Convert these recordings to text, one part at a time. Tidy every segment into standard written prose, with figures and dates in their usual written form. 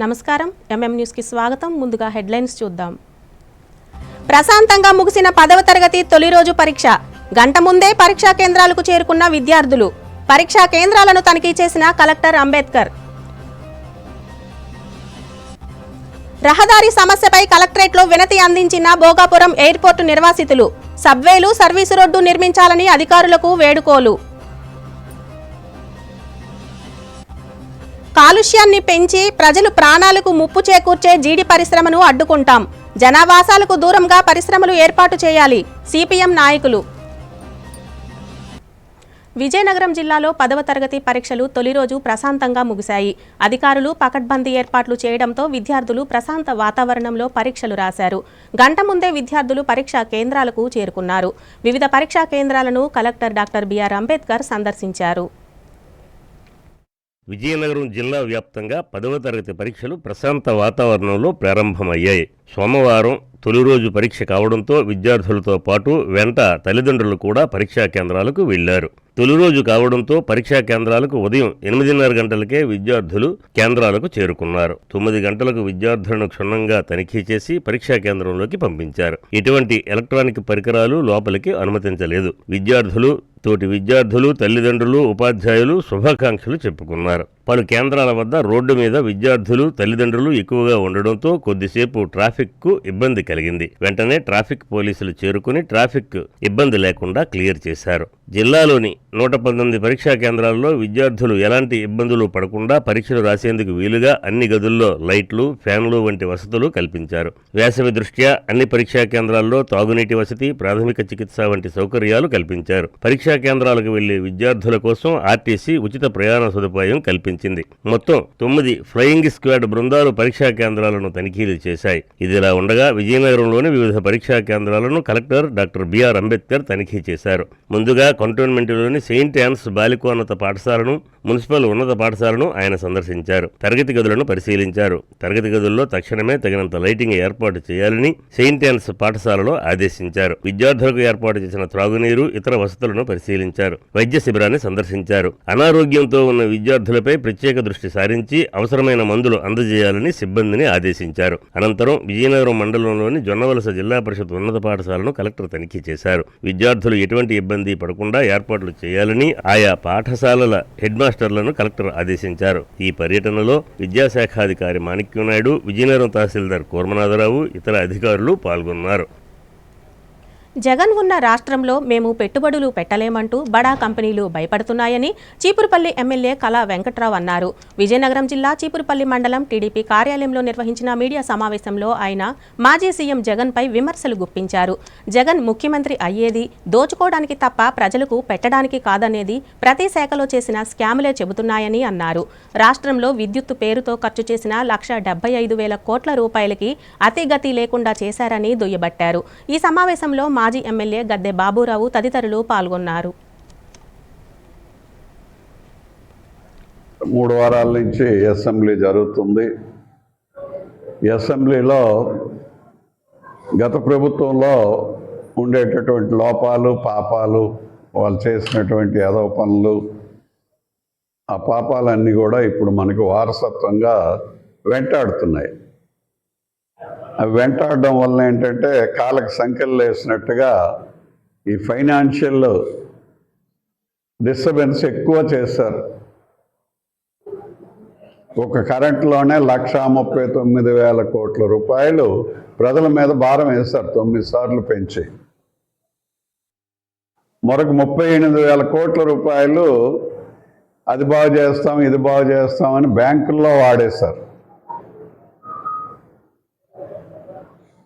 నమస్కారం MM news కి స్వాగతం. ముందుగా హెడ్లైన్స్ చూద్దాం. ప్రశాంతంగా ముగిసిన 10వ తరగతి తొలి రోజు పరీక్ష. గంట ముందే పరీక్షా కేంద్రాలకు చేరుకున్న విద్యార్థులు. పరీక్షా కేంద్రాలను తనిఖీ చేసిన కలెక్టర్ అంబేద్కర్. రహదారి సమస్యపై కలెక్టరేట్లో వినతి అందించిన భోగాపురం ఎయిర్పోర్టు నిర్వాసితులు. సబ్వేలు సర్వీసు రోడ్డు నిర్మించాలని అధికారులకు వేడుకోలు. కాలుష్యాన్ని పెంచి ప్రజలు ప్రాణాలకు ముప్పు చేకూర్చే జీడి పరిశ్రమను అడ్డుకుంటాం. జనావాసాలకు దూరంగా పరిశ్రమలు ఏర్పాటు చేయాలి. సిపిఎం నాయకులు. విజయనగరం జిల్లాలో 10వ తరగతి పరీక్షలు తొలి రోజు ప్రశాంతంగా ముగిశాయి. అధికారులు పకడ్బందీ ఏర్పాట్లు చేయడంతో విద్యార్థులు ప్రశాంత వాతావరణంలో పరీక్షలు రాశారు. గంట ముందే విద్యార్థులు పరీక్షా కేంద్రాలకు చేరుకున్నారు. వివిధ పరీక్షా కేంద్రాలను కలెక్టర్ డాక్టర్ బిఆర్ అంబేద్కర్ సందర్శించారు. విజయనగరం జిల్లా వ్యాప్తంగా 10వ తరగతి పరీక్షలు ప్రశాంత వాతావరణంలో ప్రారంభమయ్యాయి. సోమవారం తొలి రోజు పరీక్ష కావడంతో విద్యార్థులతో పాటు వెంట తల్లిదండ్రులు కూడా పరీక్షా కేంద్రాలకు వెళ్లారు. తొలి రోజు కావడంతో పరీక్షా కేంద్రాలకు ఉదయం 8:30 గంటలకే విద్యార్థులు కేంద్రాలకు చేరుకున్నారు. 9 గంటలకు విద్యార్థులను క్షుణ్ణంగా తనిఖీ చేసి పరీక్షా కేంద్రంలోకి పంపించారు. ఎటువంటి ఎలక్ట్రానిక్ పరికరాలు లోపలికి అనుమతించలేదు. విద్యార్థులు, తోటి విద్యార్థులు, తల్లిదండ్రులు, ఉపాధ్యాయులు శుభాకాంక్షలు చెప్పుకున్నారు. పలు కేంద్రాల వద్ద రోడ్డు మీద విద్యార్థులు, తల్లిదండ్రులు ఎక్కువగా ఉండడంతో కొద్దిసేపు ట్రాఫిక్కు ఇబ్బంది కలిగింది. వెంటనే ట్రాఫిక్ పోలీసులు చేరుకుని ట్రాఫిక్ ఇబ్బంది లేకుండా క్లియర్ చేశారు. జిల్లాలోని 119 పరీక్షా కేంద్రాల్లో విద్యార్థులు ఎలాంటి ఇబ్బందులు పడకుండా పరీక్షలు రాసేందుకు వీలుగా అన్ని గదుల్లో లైట్లు, ఫ్యాన్లు వంటి వసతులు కల్పించారు. వేసవి దృష్ట్యా అన్ని పరీక్షా కేంద్రాల్లో తాగునీటి వసతి, ప్రాథమిక చికిత్స వంటి సౌకర్యాలు కల్పించారు. పరీక్షా కేంద్రాలకు వెళ్లే విద్యార్థుల కోసం ఆర్టీసీ ఉచిత ప్రయాణ సదుపాయం కల్పించింది. మొత్తం 9 ఫ్లయింగ్ స్క్వాడ్ బృందాలు పరీక్షా కేంద్రాలను తనిఖీలు చేశాయి. ఇదిలా ఉండగా విజయనగరంలోని వివిధ పరీక్షా కేంద్రాలను కలెక్టర్ డాక్టర్ బిఆర్ అంబేద్కర్ తనిఖీ చేశారు. ముందుగా కంటోన్మెంట్లోని సెయింట్ యాన్స్ బాలికోన్నత పాఠశాలను, మున్సిపల్ ఉన్నత పాఠశాలను ఆయన సందర్శించారు. తరగతి గదులను పరిశీలించారు. తరగతి గదుల్లో తక్షణమే తగినంత లైటింగ్ ఏర్పాటు చేయాలని సెయింట్ యాన్స్ పాఠశాలలో ఆదేశించారు. విద్యార్థులకు ఏర్పాటు చేసిన త్రాగునీరు, ఇతర వసతులను పరిశీలించారు. వైద్య శిబిరాన్ని సందర్శించారు. అనారోగ్యంతో ఉన్న విద్యార్థులపై ప్రత్యేక దృష్టి సారించి అవసరమైన మందులు అందజేయాలని సిబ్బందిని ఆదేశించారు. అనంతరం విజయనగరం మండలంలోని జొన్నవలస జిల్లా పరిషత్ ఉన్నత పాఠశాలను కలెక్టర్ తనిఖీ చేశారు. విద్యార్థులు ఎటువంటి ఇబ్బంది పడకుండా ఏర్పాట్లు చేయాలని ఆయా పాఠశాలల హెడ్ మాస్టర్లను కలెక్టర్ ఆదేశించారు. ఈ పర్యటనలో విద్యాశాఖాధికారి మాణిక్యం నాయుడు, విజయనగరం తహసీల్దార్ కూర్మనాథరావు, ఇతర అధికారులు పాల్గొన్నారు. జగన్ ఉన్న రాష్ట్రంలో మేము పెట్టుబడులు పెట్టలేమంటూ బడా కంపెనీలు భయపడుతున్నాయని చీపురుపల్లి ఎమ్మెల్యే కళా వెంకట్రావు అన్నారు. విజయనగరం జిల్లా చీపురుపల్లి మండలం టీడీపీ కార్యాలయంలో నిర్వహించిన మీడియా సమావేశంలో ఆయన మాజీ సీఎం జగన్పై విమర్శలు గుప్పించారు. జగన్ ముఖ్యమంత్రి అయ్యేది దోచుకోవడానికి తప్ప ప్రజలకు పెట్టడానికి కాదనేది ప్రతి శాఖలో చేసిన స్కాములే చెబుతున్నాయని అన్నారు. రాష్ట్రంలో విద్యుత్తు పేరుతో ఖర్చు చేసిన 1,75,000 కోట్ల రూపాయలకి అతిగతి లేకుండా చేశారని దుయ్యబట్టారు. ఈ సమావేశంలో మాజీ ఎమ్మెల్యే గద్దె బాబురావు తదితరులు పాల్గొన్నారు. 3 వారాల నుంచి అసెంబ్లీ జరుగుతుంది. అసెంబ్లీలో గత ప్రభుత్వంలో ఉండేటటువంటి లోపాలు, పాపాలు, వాళ్ళు చేసినటువంటి ఏదో పనులు, ఆ పాపాలన్నీ కూడా ఇప్పుడు మనకు వారసత్వంగా వెంటాడుతున్నాయి. అవి వెంటాడడం వల్ల ఏంటంటే కాళ్ళకి సంఖ్యలు వేసినట్టుగా ఈ ఫైనాన్షియల్ డిస్టర్బెన్స్ ఎక్కువ చేశారు. ఒక కరెంట్లోనే 1,39,000 కోట్ల రూపాయలు ప్రజల మీద భారం వేశారు 9 సార్లు పెంచి. మరొక 38,000 కోట్ల రూపాయలు అది బాగు చేస్తాం, ఇది బాగు చేస్తామని బ్యాంకుల్లో వాడేశారు.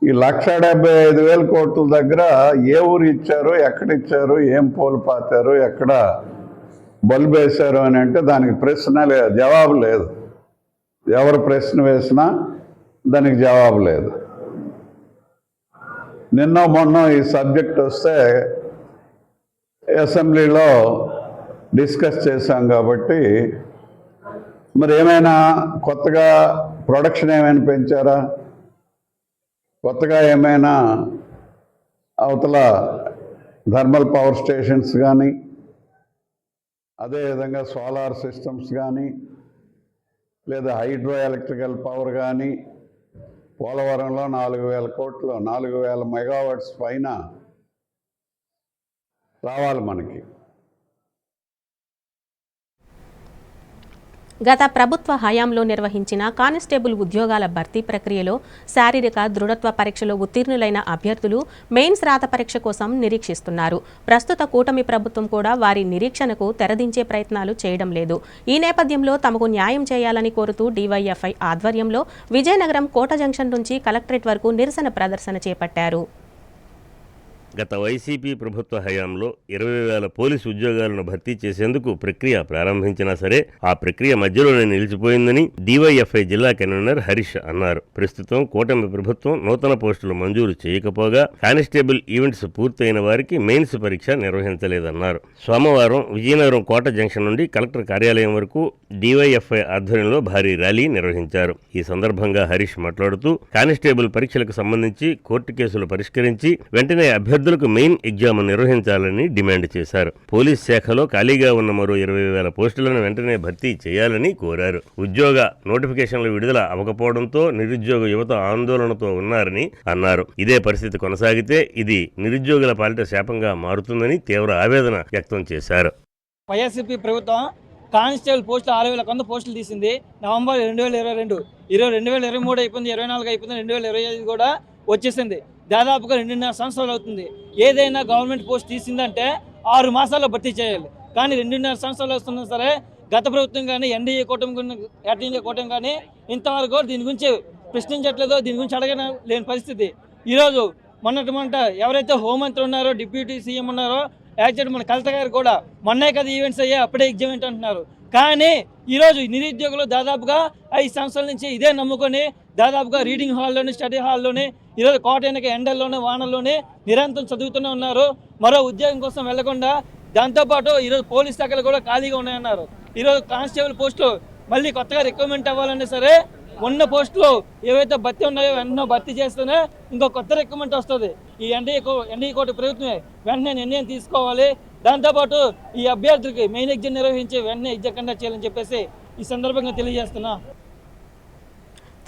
ఈ 1,75,000 కోట్ల దగ్గర ఏ ఊరు ఇచ్చారు, ఎక్కడిచ్చారు, ఏం పోలు పాతారు, ఎక్కడ బల్బు వేశారు అని అంటే దానికి ప్రశ్న లేదు, జవాబు లేదు. ఎవరు ప్రశ్న వేసినా దానికి జవాబు లేదు. నిన్న మొన్న ఈ సబ్జెక్ట్ వస్తే అసెంబ్లీలో డిస్కస్ చేశాం కాబట్టి మరి ఏమైనా కొత్తగా ప్రొడక్షన్ ఏమైనా పెంచారా, కొత్తగా ఏమైనా అవతల థర్మల్ పవర్ స్టేషన్స్ కానీ, అదేవిధంగా సోలార్ సిస్టమ్స్ కానీ, లేదా హైడ్రో ఎలక్ట్రికల్ పవర్ కానీ పోలవరంలో 4,000 కోట్లు 4,000 మెగావాట్స్ పైన రావాలి మనకి. గత ప్రభుత్వ హయాంలో నిర్వహించిన కానిస్టేబుల్ ఉద్యోగాల భర్తీ ప్రక్రియలో శారీరక దృఢత్వ పరీక్షలో ఉత్తీర్ణులైన అభ్యర్థులు మెయిన్స్ రాత పరీక్ష కోసం నిరీక్షిస్తున్నారు. ప్రస్తుత కూటమి ప్రభుత్వం కూడా వారి నిరీక్షణకు తెరదించే ప్రయత్నాలు చేయడం లేదు. ఈ నేపథ్యంలో తమకు న్యాయం చేయాలని కోరుతూ DYFI ఆధ్వర్యంలో విజయనగరం కోట జంక్షన్ నుంచి కలెక్టరేట్ వరకు నిరసన ప్రదర్శన చేపట్టారు. గత వైసీపీ ప్రభుత్వ హయాంలో 20,000 పోలీసు ఉద్యోగాలను భర్తీ చేసేందుకు ప్రక్రియ ప్రారంభించినా సరే ఆ ప్రక్రియ మధ్యలోనే నిలిచిపోయిందని DYFI జిల్లా కన్వీనర్ హరీష్ అన్నారు. ప్రస్తుతం కూటమి ప్రభుత్వం నూతన పోస్టులు మంజూరు చేయకపోగా కానిస్టేబుల్ ఈవెంట్స్ పూర్తయిన వారికి మెయిన్స్ పరీక్ష నిర్వహించలేదన్నారు. సోమవారం విజయనగరం కోట జంక్షన్ నుండి కలెక్టర్ కార్యాలయం వరకు DYFI ఆధ్వర్యంలో భారీ ర్యాలీ నిర్వహించారు. ఈ సందర్భంగా హరీష్ మాట్లాడుతూ కానిస్టేబుల్ పరీక్షలకు సంబంధించి కోర్టు కేసులు పరిష్కరించి వెంటనే అభ్యర్థులకు మెయిన్ ఎగ్జామ్ నిర్వహించాలని డిమాండ్ చేశారు. పోలీస్ శాఖలో ఖాళీగా ఉన్న మరో 20,000 పోస్టులను వెంటనే భర్తీ చేయాలని కోరారు. ఉద్యోగ నోటిఫికేషన్లు విడుదల అవ్వకపోవడంతో నిరుద్యోగ యువత ఆందోళనతో ఉన్నారని అన్నారు. ఇదే పరిస్థితి కొనసాగితే ఇది నిరుద్యోగుల పాలిట శాపంగా మారుతుందని తీవ్ర ఆవేదన వ్యక్తం చేశారు. వైఎస్పీ ప్రభుత్వం కానిస్టేబుల్ పోస్టులు 6,100 పోస్టులు తీసింది. నవంబర్ 2022, 2023 అయిపోయింది, 24 అయిపోయింది, 2025 కూడా వచ్చేసింది. దాదాపుగా 2.5 సంవత్సరాలు అవుతుంది. ఏదైనా గవర్నమెంట్ పోస్ట్ తీసిందంటే 6 మాసాల్లో భర్తీ చేయాలి. కానీ 2.5 సంవత్సరాలు వస్తున్నా సరే గత ప్రభుత్వం కానీ ఎన్డీఏ కూటమి కానీ ఇంతవరకు దీని గురించి ప్రశ్నించట్లేదో, దీని గురించి లేని పరిస్థితి. ఈరోజు మొన్నటి ఎవరైతే హోంమంత్రి ఉన్నారో, డిప్యూటీ సీఎం ఉన్నారో, యాక్చువల్ మన కలెక్టర్ గారు కూడా మొన్నే కదా ఈవెంట్స్ అయ్యాయి, అప్పుడే ఎగ్జామ్ అంటున్నారు. కానీ ఈరోజు నిరుద్యోగులు దాదాపుగా 5 సంవత్సరాల నుంచి ఇదే నమ్ముకొని దాదాపుగా రీడింగ్ హాల్లోని, స్టడీ హాల్లోని, ఈరోజు కోటైనక ఎండల్లోనే వానల్లోనే నిరంతరం చదువుతూనే ఉన్నారు. మరో ఉద్యోగం కోసం వెళ్లకుండా దాంతోపాటు ఈరోజు పోలీస్ శాఖలు కూడా ఖాళీగా ఉన్నాయన్నారు. ఈరోజు కానిస్టేబుల్ పోస్టులు మళ్ళీ కొత్తగా రిక్రూట్మెంట్ అవ్వాలన్నా సరే ఉన్న పోస్టులు ఏవైతే భర్తీ ఉన్నాయో వెంటనే భర్తీ చేస్తేనే ఇంకో కొత్త రిక్రూట్మెంట్ వస్తుంది. ఈ ఎన్డీఏ కోటి ప్రభుత్వమే వెంటనే నిర్ణయం తీసుకోవాలి. దాంతోపాటు ఈ అభ్యర్థులకి మెయిన్ ఎగ్జామ్ నిర్వహించి వెంటనే ఎగ్జామ్ కండక్ట్ చేయాలని చెప్పేసి ఈ సందర్భంగా తెలియజేస్తున్నా.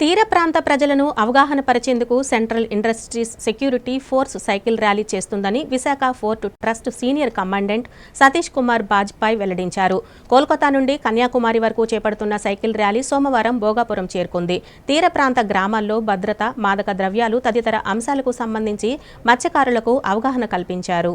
తీర ప్రాంత ప్రజలను అవగాహన పరిచేందుకు Central Industries Security Force cycle rally చేస్తుందని Visakha Port Trust senior commandant Satish Kumar Bajpai వెల్లడించారు. కోల్కతా నుండి కన్యాకుమారి వరకు చేపడుతున్న సైకిల్ ర్యాలీ సోమవారం భోగాపురం చేరుకుంది. తీర ప్రాంత గ్రామాల్లో భద్రత, మాదక ద్రవ్యాలు తదితర అంశాలకు సంబంధించి మత్స్యకారులకు అవగాహన కల్పించారు.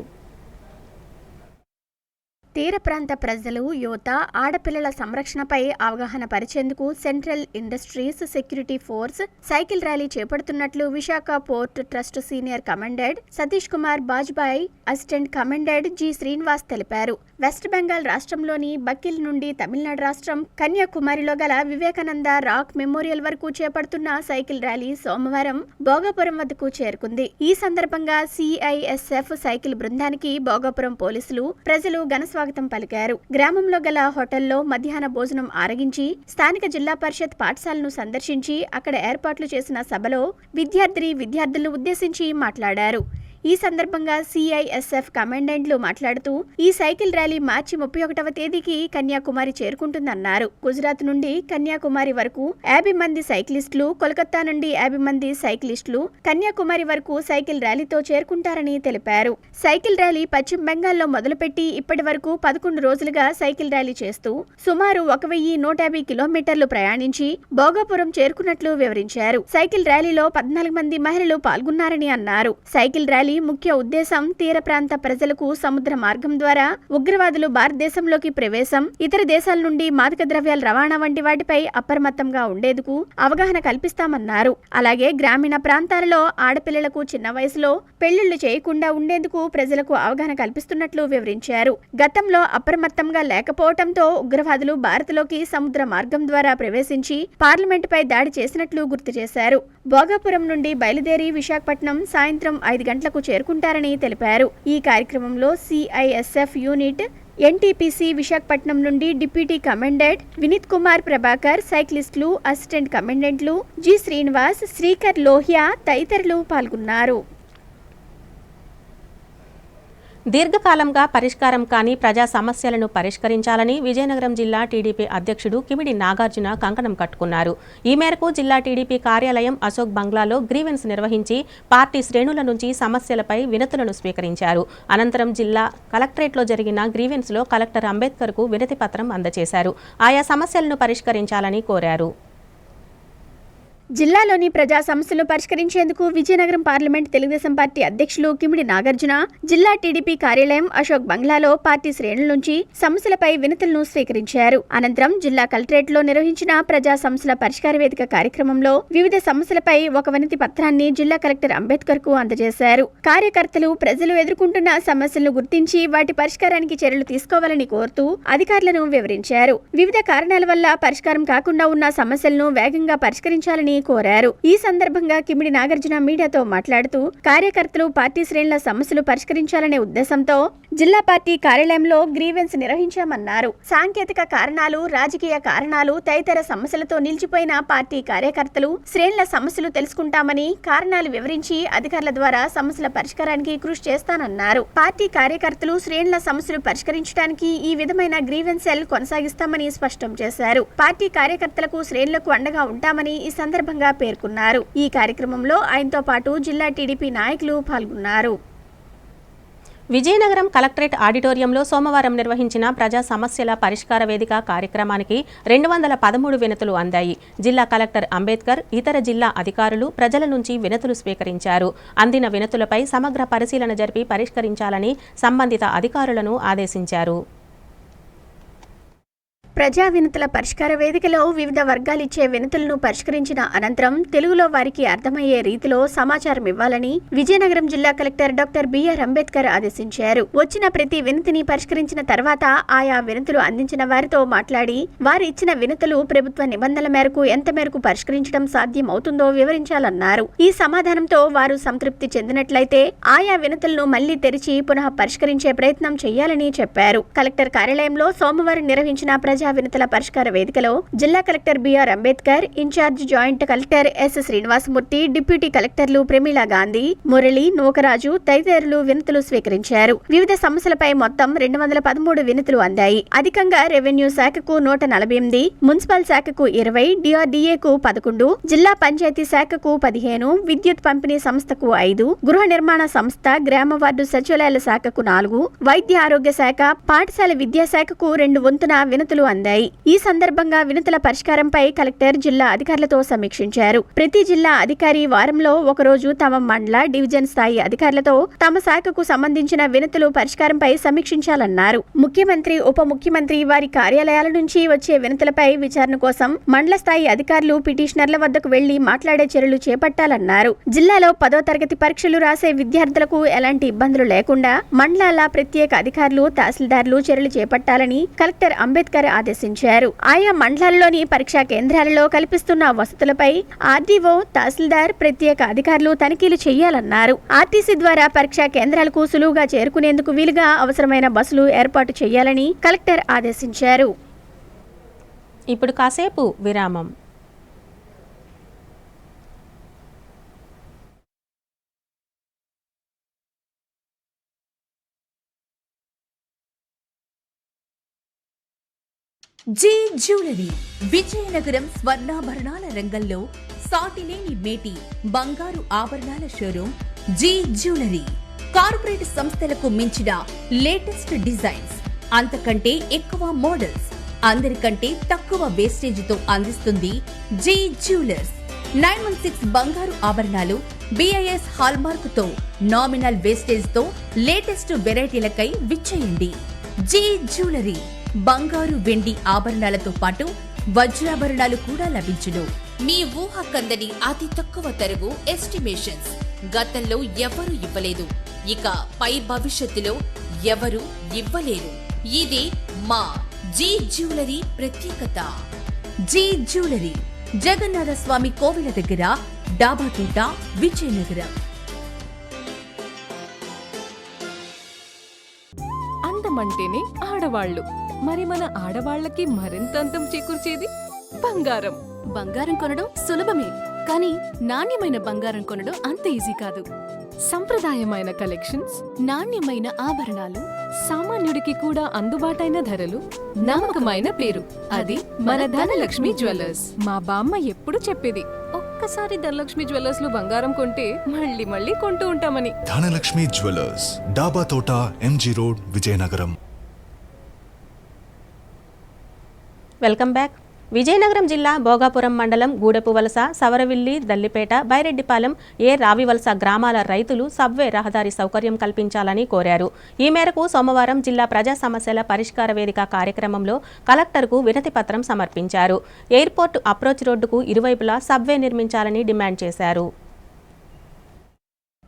తీర ప్రాంత ప్రజలు, యువత, ఆడపిల్లల సంరక్షణపై అవగాహన పరిచేందుకు Central Industries Security Force cycle rally చేపడుతున్నట్లు Visakha Port Trust senior commandant Satish Kumar Bajpai, assistant commandant G Srinivas తెలిపారు. వెస్ట్ బెంగాల్ రాష్ట్రంలోని బకిల్ నుండి తమిళనాడు రాష్ట్రం కన్యాకుమారిలో గల వివేకానంద రాక్ మెమోరియల్ వరకు చేపడుతున్న సైకిల్ ర్యాలీ సోమవారం భోగాపురం వద్దకు చేరుకుంది. ఈ సందర్భంగా CISF సైకిల్ బృందానికి భోగాపురం పోలీసులు, ప్రజలు ఘన స్వాగతం పలికారు. గ్రామంలో గల హోటల్లో మధ్యాహ్న భోజనం ఆరగించి స్థానిక జిల్లా పరిషత్ పాఠశాలను సందర్శించి అక్కడ ఏర్పాట్లు చేసిన సభలో విద్యార్థులను ఉద్దేశించి మాట్లాడారు. ఈ సందర్భంగా CISF కమాండెంట్లు మాట్లాడుతూ ఈ సైకిల్ ర్యాలీ మార్చి 31వ తేదీకి కన్యాకుమారి చేరుకుంటుందన్నారు. గుజరాత్ నుండి కన్యాకుమారి వరకు 50 మంది సైక్లిస్టులు, కోల్కతా నుండి 50 మంది సైక్లిస్టులు కన్యాకుమారి వరకు సైకిల్ ర్యాలీతో చేరుకుంటారని తెలిపారు. సైకిల్ ర్యాలీ పశ్చిమ బెంగాల్లో మొదలుపెట్టి ఇప్పటి వరకు 11 రోజులుగా సైకిల్ ర్యాలీ చేస్తూ సుమారు 1150 కిలోమీటర్లు ప్రయాణించి భోగాపురం చేరుకున్నట్లు వివరించారు. సైకిల్ ర్యాలీలో 14 మంది మహిళలు పాల్గొన్నారని అన్నారు. సైకిల్ ర్యాలీ ముఖ్య ఉద్దేశం తీర ప్రాంత ప్రజలకు సముద్ర మార్గం ద్వారా ఉగ్రవాదులు భారతదేశంలోకి ప్రవేశం, ఇతర దేశాల నుండి మాదక ద్రవ్యాల రవాణా వంటి వాటిపై అప్రమత్తంగా ఉండేందుకు అవగాహన కల్పిస్తామన్నారు. అలాగే గ్రామీణ ప్రాంతాలలో ఆడపిల్లలకు చిన్న వయసులో పెళ్లిళ్లు చేయకుండా ఉండేందుకు ప్రజలకు అవగాహన కల్పిస్తున్నట్లు వివరించారు. గతంలో అప్రమత్తంగా లేకపోవడంతో ఉగ్రవాదులు భారత్లోకి సముద్ర మార్గం ద్వారా ప్రవేశించి పార్లమెంటుపై దాడి చేసినట్లు గుర్తు చేశారు. భోగాపురం నుండి బయలుదేరి విశాఖపట్నం సాయంత్రం 5 గంటలకు చేరుకుంటారని తెలిపారు. ఈ కార్యక్రమంలో CISF యూనిట్ NTPC విశాఖపట్నం నుండి డిప్యూటీ కమాండెంట్ వినీత్ కుమార్ ప్రభాకర్, సైక్లిస్టులు, అసిస్టెంట్ కమాండెంట్లు జి శ్రీనివాస్, శ్రీకర్ లోహియా తదితరులు పాల్గొన్నారు. దీర్ఘకాలంగా పరిష్కారం కాని ప్రజా సమస్యలను పరిష్కరించాలని విజయనగరం జిల్లా టీడీపీ అధ్యక్షుడు కిమిడి నాగార్జున కంకణం కట్టుకున్నారు. ఈ మేరకు జిల్లా టీడీపీ కార్యాలయం అశోక్ బంగ్లాలో గ్రీవెన్స్ నిర్వహించి పార్టీ శ్రేణుల నుంచి సమస్యలపై వినతులను స్వీకరించారు. అనంతరం జిల్లా కలెక్టరేట్లో జరిగిన గ్రీవెన్స్లో కలెక్టర్ అంబేద్కర్కు వినతి పత్రం అందజేశారు. ఆయా సమస్యలను పరిష్కరించాలని కోరారు. జిల్లాలోని ప్రజా సమస్యలను పరిష్కరించేందుకు విజయనగరం పార్లమెంట్ తెలుగుదేశం పార్టీ అధ్యక్షులు కిమిడి నాగార్జున జిల్లా టీడీపీ కార్యాలయం అశోక్ బంగ్లాలో పార్టీ శ్రేణుల నుంచి సమస్యలపై వినతులను స్వీకరించారు. అనంతరం జిల్లా కలెక్టరేట్లో నిర్వహించిన ప్రజా సమస్యల పరిష్కార వేదిక కార్యక్రమంలో వివిధ సమస్యలపై ఒక వినతి పత్రాన్ని జిల్లా కలెక్టర్ అంబేద్కర్ కు అందజేశారు. కార్యకర్తలు ప్రజలు ఎదుర్కొంటున్న సమస్యలను గుర్తించి వాటి పరిష్కారానికి చర్యలు తీసుకోవాలని కోరుతూ అధికారులను వివరించారు. వివిధ కారణాల వల్ల పరిష్కారం కాకుండా ఉన్న సమస్యలను వేగంగా పరిష్కరించాలని కోరారు. ఈ సందర్భంగా కిమిడి నాగార్జున మీడియాతో మాట్లాడుతూ కార్యకర్తలు పార్టీ శ్రేణుల సమస్యలు పరిష్కరించాలనే ఉద్దేశంతో జిల్లా పార్టీ కార్యాలయంలో గ్రీవెన్స్ నిర్వహించామన్నారు. సాంకేతిక కారణాలు, రాజకీయ కారణాలు తదితర సమస్యలతో నిలిచిపోయిన పార్టీ కార్యకర్తలు శ్రేణుల సమస్యలు తెలుసుకుంటామని, కారణాలు వివరించి అధికారుల ద్వారా సమస్యల పరిష్కారానికి కృషి చేస్తానన్నారు. పార్టీ కార్యకర్తలు శ్రేణుల సమస్యలు పరిష్కరించడానికి ఈ విధమైన గ్రీవెన్స్ సెల్ కొనసాగిస్తామని స్పష్టం చేశారు. పార్టీ కార్యకర్తలకు శ్రేణులకు అండగా ఉంటామని ఈ సందర్భంగా పేర్కొన్నారు. ఈ కార్యక్రమంలో ఆయనతో పాటు జిల్లా టీడీపీ నాయకులు పాల్గొన్నారు. విజయనగరం కలెక్టరేట్ ఆడిటోరియంలో సోమవారం నిర్వహించిన ప్రజా సమస్యల పరిష్కార వేదిక కార్యక్రమానికి 213 వినతులు అందాయి. జిల్లా కలెక్టర్ అంబేద్కర్ ఇతర జిల్లా అధికారులు ప్రజల నుంచి వినతులు స్వీకరించారు. అందిన వినతులపై సమగ్ర పరిశీలన జరిపి పరిష్కరించాలని సంబంధిత అధికారులను ఆదేశించారు. ప్రజా వినతుల పరిష్కార వేదికలో వివిధ వర్గాలిచ్చే వినతులను పరిష్కరించిన అనంతరం తెలుగులో వారికి అర్థమయ్యే రీతిలో సమాచారం ఇవ్వాలని విజయనగరం జిల్లా కలెక్టర్ డాక్టర్ బిఆర్ అంబేద్కర్ ఆదేశించారు. వచ్చిన ప్రతి వినతిని పరిష్కరించిన తర్వాత ఆయా వినతులు అందించిన వారితో మాట్లాడి వారు ఇచ్చిన వినతులు ప్రభుత్వ నిబంధనల మేరకు ఎంత మేరకు పరిష్కరించడం సాధ్యం అవుతుందో వివరించాలన్నారు. ఈ సమాధానంతో వారు సంతృప్తి చెందినట్లయితే ఆయా వినతులను మళ్లీ తెరిచి పునః పరిష్కరించే ప్రయత్నం చేయాలని చెప్పారు. కలెక్టర్ కార్యాలయంలో సోమవారం నిర్వహించిన ప్రజా వినతుల పరిష్కార వేదికలో జిల్లా collector BR Ambedkar, in-charge joint collector S Srinivasamurthy, deputy కలెక్టర్లు ప్రమీలా గాంధీ, మురళి, నూకరాజు తదితరులు వినతులు స్వీకరించారు. వివిధ సమస్యలపై మొత్తం 213 వినతులు అందాయి. అధికంగా రెవెన్యూ శాఖకు 148, మున్సిపల్ శాఖకు 20, డిఆర్డీఏకు 11, జిల్లా పంచాయతీ శాఖకు 15, విద్యుత్ పంపిణీ సంస్థకు 5, గృహ నిర్మాణ సంస్థ, గ్రామ వార్డు సచివాలయాల శాఖకు 4, వైద్య ఆరోగ్య శాఖ, పాఠశాల విద్యాశాఖకు 2 వంతున వినతులు అందాయి. ఈ సందర్భంగా వినతుల పరిష్కారంపై కలెక్టర్ జిల్లా అధికారులతో సమీక్షించారు. ప్రతి జిల్లా అధికారి వారంలో ఒకరోజు తమ మండల, డివిజన్ స్థాయి అధికారులతో తమ శాఖకు సంబంధించిన వినతులు పరిష్కారంపై సమీక్షించాలన్నారు. ముఖ్యమంత్రి, ఉప ముఖ్యమంత్రి వారి కార్యాలయాల నుంచి వచ్చే వినతులపై విచారణ కోసం మండల స్థాయి అధికారులు పిటిషనర్ల వద్దకు వెళ్లి మాట్లాడే చర్యలు చేపట్టాలన్నారు. జిల్లాలో 10వ తరగతి పరీక్షలు రాసే విద్యార్థులకు ఎలాంటి ఇబ్బందులు లేకుండా మండలాల ప్రత్యేక అధికారులు, తహసీల్దార్లు చర్యలు చేపట్టాలని కలెక్టర్ అంబేద్కర్ ఆదేశించారు. ఆయా మండలాల్లోని పరీక్షా కేంద్రాలలో కల్పిస్తున్న వసతులపై ఆర్డీఓ, తహసీల్దార్, ప్రత్యేక అధికారులు తనిఖీలు చేయాలన్నారు. ఆర్టీసీ ద్వారా పరీక్షా కేంద్రాలకు సులువుగా చేరుకునేందుకు వీలుగా అవసరమైన బస్సులు ఏర్పాటు చేయాలని కలెక్టర్ ఆదేశించారు. ఇప్పుడు కాసేపు విరామం. జీ జ్యువెలరీ విజయనగరం స్వర్ణాభరణాల రంగంలో సాటిలేని మేటి బంగారు ఆభరణాల షోరూమ్ జీ జ్యువెలరీ. కార్పొరేట్ సంస్థలకు మించిన లేటెస్ట్ డిజైన్స్, అంతకంటే ఎక్కువ మోడల్స్, అందరికంటే తక్కువ వేస్టేజీతో అందిస్తుంది జీ జ్యువెలర్స్. 916 బంగారు ఆభరణాలు BIS హాల్మార్క్ తో నామినల్ వేస్టేజ్ తో లేటెస్ట్ వెరైటీలకై విచ్చేయండి. జీ జ్యువెలరీ బంగారు, వెండి ఆభరణాలతో పాటు వజ్రాభరణాలు కూడా లభించును. మీ ఊహ కందని అతి తక్కువ తరుగు ఎస్టిమేషన్స్ గతంలో ఎవరు ఇవ్వలేదు, ఇక పై భవిష్యత్తులో ఎవరు ఇవ్వలేరు. ఇది మా జీ జ్యువెలరీ ప్రత్యేకత. జీ జ్యువెలరీ జగన్నాథ స్వామి కోవిల దగ్గర, డాబాతోట, విజయనగరం. అందమంటేనే ఆడవాళ్లు, మరి మన ఆడవాళ్లకి మరింత అందం చేకూర్చేది బంగారం. బంగారం కొనడం సులభమే, కానీ నాణ్యమైన బంగారం కొనడం అంత ఈజీ కాదు. సంప్రదాయమైన కలెక్షన్స్, నాణ్యమైన ఆభరణాలు, సామాన్యుడికి కూడా అందుబాటైన ధరలు, నమ్మకమైన పేరు, అది మన ధనలక్ష్మి జ్యువెలర్స్. మా బామ్మ ఎప్పుడు చెప్పేది, ఒక్కసారి ధనలక్ష్మి జ్యువెలర్స్ లో బంగారం కొంటే మళ్ళీ మళ్ళీ కొంటూ ఉంటామని. ధనలక్ష్మి జ్యువెలర్స్, డాబా తోట, MG road, Vizianagaram. Welcome back. Vizianagaram జిల్లా భోగాపురం మండలం గూడెపువలస, సవరవిల్లి, దల్లిపేట, బైరెడ్డిపాలెం, రావివలస గ్రామాల రైతులు సబ్వే రహదారి సౌకర్యం కల్పించాలని కోరారు. ఈ మేరకు సోమవారం జిల్లా ప్రజా సమస్యల పరిష్కార వేదిక కార్యక్రమంలో కలెక్టర్కు వినతి పత్రం సమర్పించారు. ఎయిర్పోర్ట్ అప్రోచ్ రోడ్డుకు ఇరువైపులా సబ్వే నిర్మించాలని డిమాండ్ చేశారు.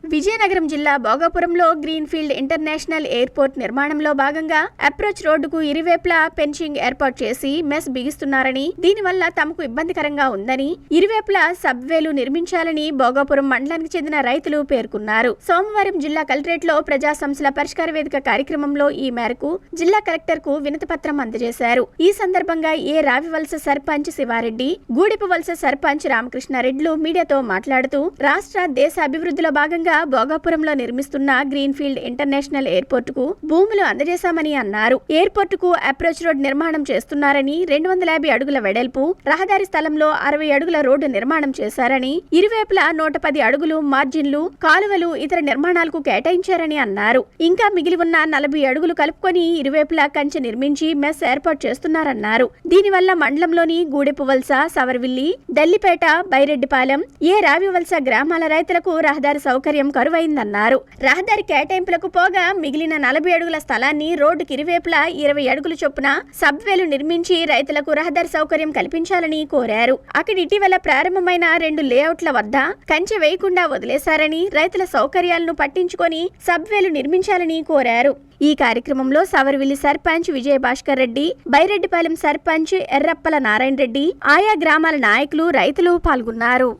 విజయనగరం జిల్లా భోగాపురంలో గ్రీన్ఫీల్డ్ ఇంటర్నేషనల్ ఎయిర్పోర్ట్ నిర్మాణంలో భాగంగా అప్రోచ్ రోడ్డుకు ఇరువైపులా ఫెన్సింగ్ ఏర్పాటు చేసి మెస్ బిగిస్తున్నారని, దీనివల్ల తమకు ఇబ్బందికరంగా ఉందని, ఇరువైపులా సబ్వేలు నిర్మించాలని భోగాపురం మండలానికి చెందిన రైతులు పేర్కొన్నారు. సోమవారం జిల్లా కలెక్టరేట్ లో ప్రజా సమస్యల పరిష్కార వేదిక కార్యక్రమంలో ఈ మేరకు జిల్లా కలెక్టర్ కు వినతి పత్రం అందజేశారు. ఈ సందర్భంగా రావివలస సర్పంచ్ శివారెడ్డి, గూడెపువలస సర్పంచ్ రామకృష్ణారెడ్డిలు మీడియాతో మాట్లాడుతూ, రాష్ట్ర దేశ అభివృద్ధిలో భాగంగా భోగాపురంలో నిర్మిస్తున్న గ్రీన్ఫీల్డ్ ఇంటర్నేషనల్ ఎయిర్పోర్ట్ కు భూములు అందజేశామని అన్నారు. ఎయిర్పోర్ట్ కు అప్రోచ్ రోడ్ నిర్మాణం చేస్తున్నారని, 250 అడుగుల వెడల్పు రహదారి స్థలంలో 60 అడుగుల రోడ్డు నిర్మాణం చేశారని, ఇరువైపులా 110 అడుగులు మార్జిన్లు, కాలువలు ఇతర నిర్మాణాలకు కేటాయించారని అన్నారు. ఇంకా మిగిలి ఉన్న 40 అడుగులు కలుపుకొని ఇరువైపులా కంచె నిర్మించి మెస్ ఏర్పాటు చేస్తున్నారన్నారు. దీనివల్ల మండలంలోని గూడెపువలస, సవర్విల్లి, దల్లిపేట, బైరెడ్డిపాలెం, రావివలస గ్రామాల రైతులకు రహదారి సౌకర్యం కరువైందన్నారు. రహదారి కేటాయింపులకు పోగా మిగిలిన 40 అడుగుల స్థలాన్ని రోడ్డుకి ఇరువైపులా 20 అడుగుల చొప్పున సబ్వేలు నిర్మించి రైతులకు రహదారి సౌకర్యం కల్పించాలని కోరారు. అక్కడ ఇటీవల ప్రారంభమైన 2 లేఅవుట్ల వద్ద కంచె వేయకుండా వదిలేశారని, రైతుల సౌకర్యాలను పట్టించుకొని సబ్వేలు నిర్మించాలని కోరారు. ఈ కార్యక్రమంలో సవర్విల్లి సర్పంచ్ విజయ భాస్కర్ రెడ్డి, బైరెడ్డిపాలెం సర్పంచ్ ఎర్రప్పల నారాయణ రెడ్డి, ఆయా గ్రామాల నాయకులు, రైతులు పాల్గొన్నారు.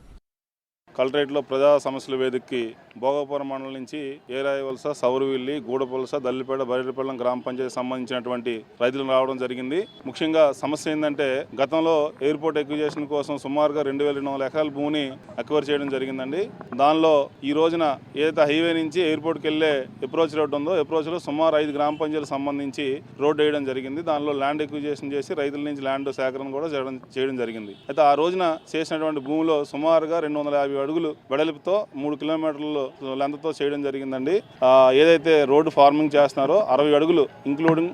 కలెక్టరేట్లో ప్రజా సమస్యల వేదికకి భోగాపురం మండలం నుంచి రావివలస, సౌరవిల్లి, గూడపువలస, దల్లిపేట, బైరెడ్డిపాలెం గ్రామ పంచాయతీ సంబంధించినటువంటి రైతులు రావడం జరిగింది. ముఖ్యంగా సమస్య ఏంటంటే, గతంలో ఎయిర్పోర్ట్ ఎక్విజేషన్ కోసం సుమారుగా 2200 ఎకరాల భూమిని అక్వైర్ చేయడం జరిగిందండి. దానిలో ఈ రోజున ఏదైతే హైవే నుంచి ఎయిర్పోర్ట్కి వెళ్ళే అప్రోచ్ రోడ్ ఉందో, అప్రోచ్లో సుమారు 5 గ్రామ పంచాయతీలకు సంబంధించి రోడ్డు వేయడం జరిగింది. దానిలో ల్యాండ్ ఎక్విజేషన్ చేసి రైతుల నుంచి ల్యాండ్ సేకరణ కూడా చేయడం జరిగింది. అయితే ఆ రోజున చేసినటువంటి భూమిలో సుమారుగా 250 అడుగులు వెడల్పుతో 3 కిలోమీటర్లు లెంత్తో చేయడం జరిగిందండి. ఏదైతే రోడ్డు ఫార్మింగ్ చేస్తున్నారో 60 అడుగులు ఇంక్లూడింగ్